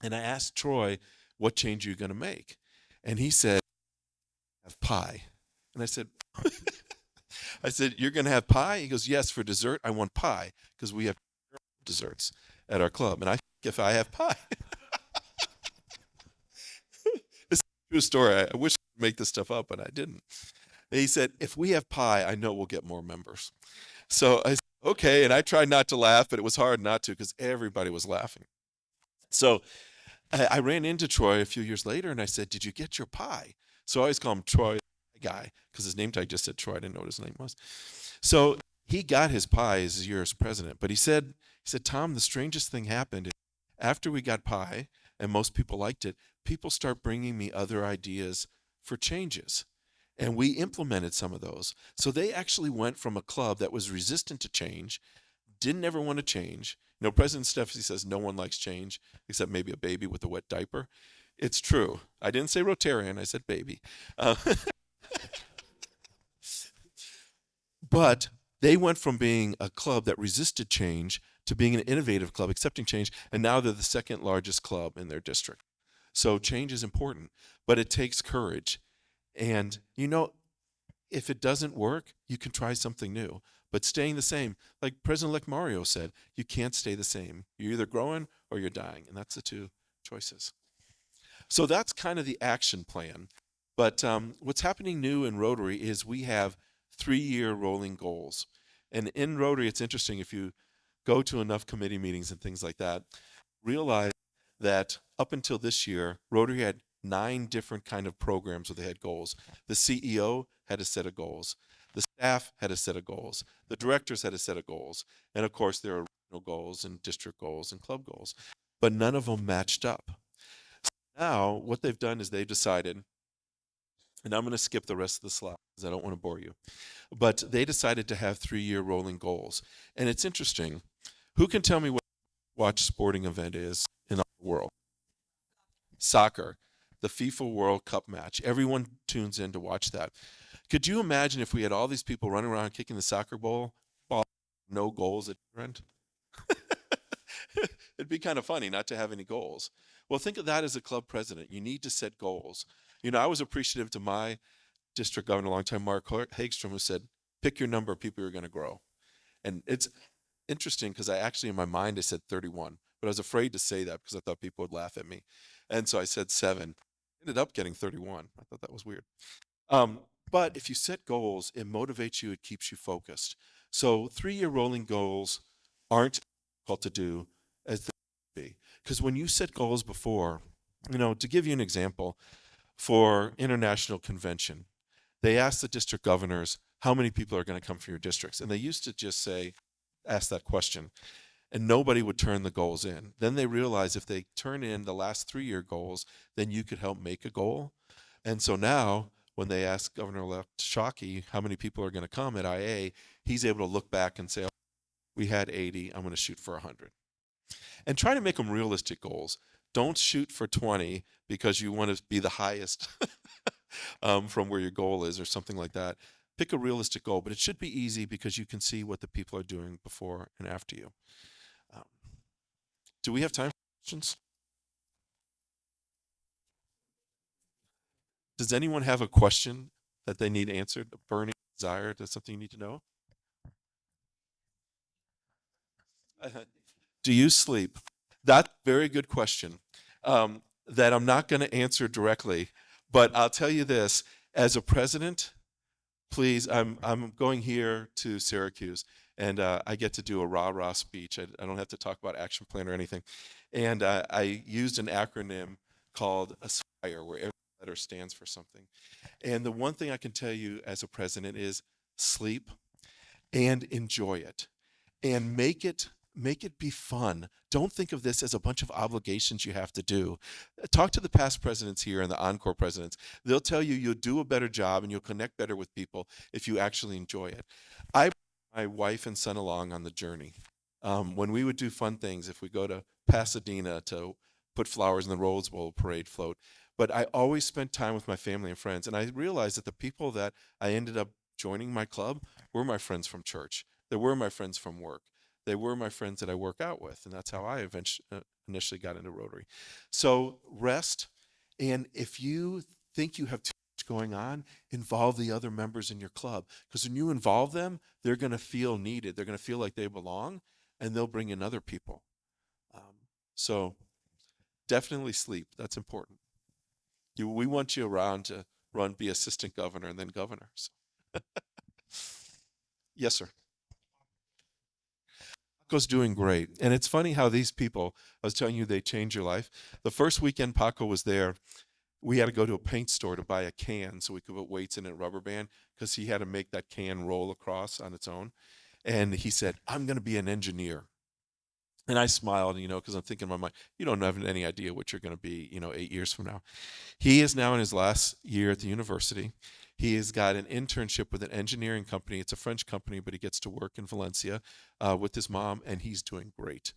and I asked Troy, what change are you going to make? And he said, have pie. And I said, you're going to have pie? He goes, yes, for dessert, I want pie, because we have desserts at our club. And I think if I have pie. It's a true story. I wish I could make this stuff up, but I didn't. And he said, if we have pie, I know we'll get more members. So I said, okay. And I tried not to laugh, but it was hard not to, because everybody was laughing. So I ran into Troy a few years later, and I said, did you get your pie? So I always call him Troy guy, because his name tag just said Troy. I didn't know what his name was. So he got his pie his year as president, but he said, Tom, the strangest thing happened. After we got pie, and most people liked it, people start bringing me other ideas for changes. And we implemented some of those. So they actually went from a club that was resistant to change, didn't ever want to change. President Steffi says no one likes change except maybe a baby with a wet diaper. It's true. I didn't say Rotarian, I said baby. But they went from being a club that resisted change to being an innovative club, accepting change, and now they're the second largest club in their district. So change is important, but it takes courage. And, if it doesn't work, you can try something new. But staying the same, like President-elect Mario said, you can't stay the same. You're either growing or you're dying, and that's the two choices. So that's kind of the action plan. But what's happening new in Rotary is we have 3-year rolling goals. And in Rotary, it's interesting, if you go to enough committee meetings and things like that, realize that up until this year, Rotary had 9 different kind of programs where they had goals. The CEO had a set of goals. The staff had a set of goals. The directors had a set of goals. And of course, there are regional goals and district goals and club goals. But none of them matched up. So now, what they've done is they've decided, and I'm going to skip the rest of the slides because I don't want to bore you, but they decided to have 3-year rolling goals. And it's interesting. Who can tell me what watch sporting event is in the world? Soccer, the FIFA World Cup match. Everyone tunes in to watch that. Could you imagine if we had all these people running around kicking the soccer ball, no goals at the end? It'd be kind of funny not to have any goals. Well, think of that as a club president. You need to set goals. I was appreciative to my district governor a long time, Mark Hagstrom, who said, pick your number of people you're going to grow. And it's interesting because I actually, in my mind, I said 31, but I was afraid to say that because I thought people would laugh at me. And so I said 7. Ended up getting 31. I thought that was weird. But if you set goals, it motivates you, it keeps you focused. So 3-year rolling goals aren't difficult to do as they should be. Because when you set goals before, to give you an example, for international convention, they asked the district governors how many people are going to come from your districts. And they used to just ask that question, and nobody would turn the goals in. Then they realized if they turn in the last 3-year goals, then you could help make a goal. And so now, when they ask Governor-elect Shockey how many people are going to come at IA, he's able to look back and say, oh, we had 80, I'm going to shoot for 100. And try to make them realistic goals. Don't shoot for 20 because you want to be the highest from where your goal is or something like that. Pick a realistic goal, but it should be easy because you can see what the people are doing before and after you. Do we have time for questions? Does anyone have a question that they need answered? A burning desire? That's something you need to know? Do you sleep? That's a very good question that I'm not going to answer directly, but I'll tell you this. As a president, please, I'm going here to Syracuse, and I get to do a rah-rah speech. I don't have to talk about action plan or anything. And I used an acronym called ASPIRE, where every letter stands for something. And the one thing I can tell you as a president is sleep and enjoy it. And make it make it be fun. Don't think of this as a bunch of obligations you have to do. Talk to the past presidents here and the encore presidents. They'll tell you you'll do a better job and you'll connect better with people if you actually enjoy it. I brought my wife and son along on the journey. When we would do fun things, if we go to Pasadena to put flowers in the Rose Bowl parade float, but I always spent time with my family and friends, and I realized that the people that I ended up joining my club were my friends from church. They were my friends from work. They were my friends that I work out with, and that's how I initially got into Rotary. So rest, and if you think you have too much going on, involve the other members in your club, because when you involve them, they're going to feel needed. They're going to feel like they belong, and they'll bring in other people. So definitely sleep. That's important. We want you around to be assistant governor and then governor. So. Yes, sir. Paco's doing great. And it's funny how these people, I was telling you, they change your life. The first weekend Paco was there, we had to go to a paint store to buy a can so we could put weights in a rubber band because he had to make that can roll across on its own. And he said, I'm going to be an engineer. And I smiled, because I'm thinking in my mind, you don't have any idea what you're going to be, 8 years from now. He is now in his last year at the university. He has got an internship with an engineering company. It's a French company, but he gets to work in Valencia with his mom, and he's doing great.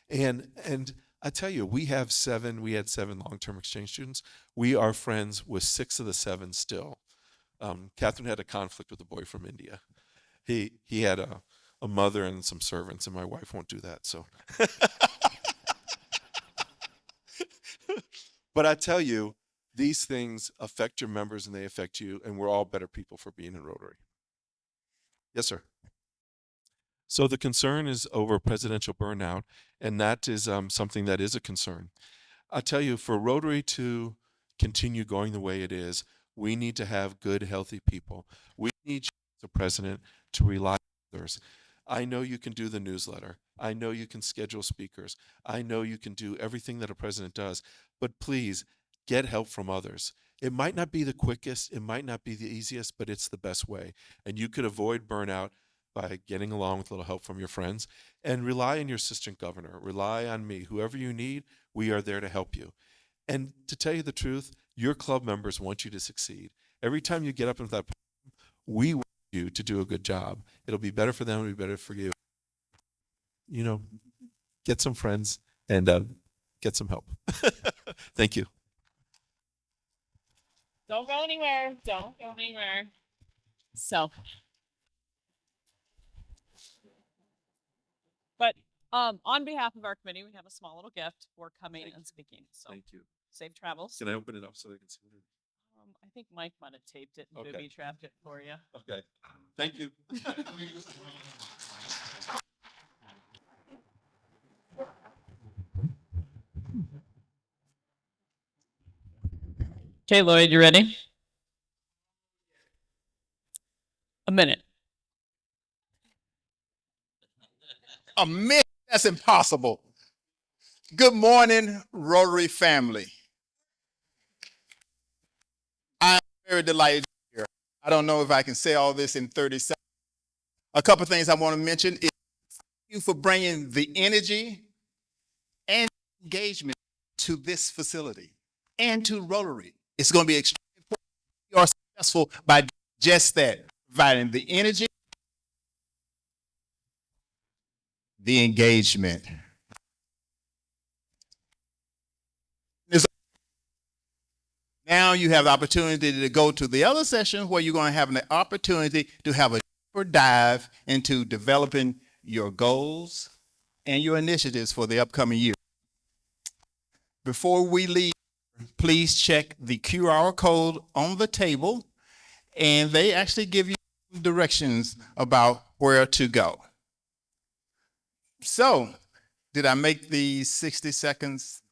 And I tell you, we had 7 long-term exchange students. We are friends with 6 of the 7 still. Catherine had a conflict with a boy from India. He had a mother and some servants, and my wife won't do that. So, but I tell you, these things affect your members and they affect you, and we're all better people for being in Rotary. Yes, sir. So the concern is over presidential burnout, and that is something that is a concern. I tell you, for Rotary to continue going the way it is, we need to have good, healthy people. We need you as a president to rely on others. I know you can do the newsletter. I know you can schedule speakers. I know you can do everything that a president does, but please get help from others. It might not be the quickest, it might not be the easiest, but it's the best way. And you could avoid burnout by getting along with a little help from your friends, and rely on your assistant governor, rely on me. Whoever you need, we are there to help you. And to tell you the truth, your club members want you to succeed. Every time you get up into that podium, we want you to do a good job. It'll be better for them, it'll be better for you. Get some friends and get some help. Thank you. Don't go anywhere. Don't go anywhere. So, but on behalf of our committee, we have a small little gift for coming and speaking. So Thank you. safe travels. Can I open it up so they can see what it is? I think Mike might have taped it and Okay. booby trapped it for you. Okay. Thank you. Okay, Lloyd, you ready? A minute. A minute? That's impossible. Good morning, Rotary family. I'm very delighted to be here. I don't know if I can say all this in 30 seconds. A couple things I want to mention is thank you for bringing the energy and engagement to this facility and to Rotary. It's going to be extremely important. You are successful by just that, providing the energy, the engagement. Now you have the opportunity to go to the other session where you're going to have an opportunity to have a deeper dive into developing your goals and your initiatives for the upcoming year. Before we leave, please check the QR code on the table, and they actually give you directions about where to go. So, did I make the 60 seconds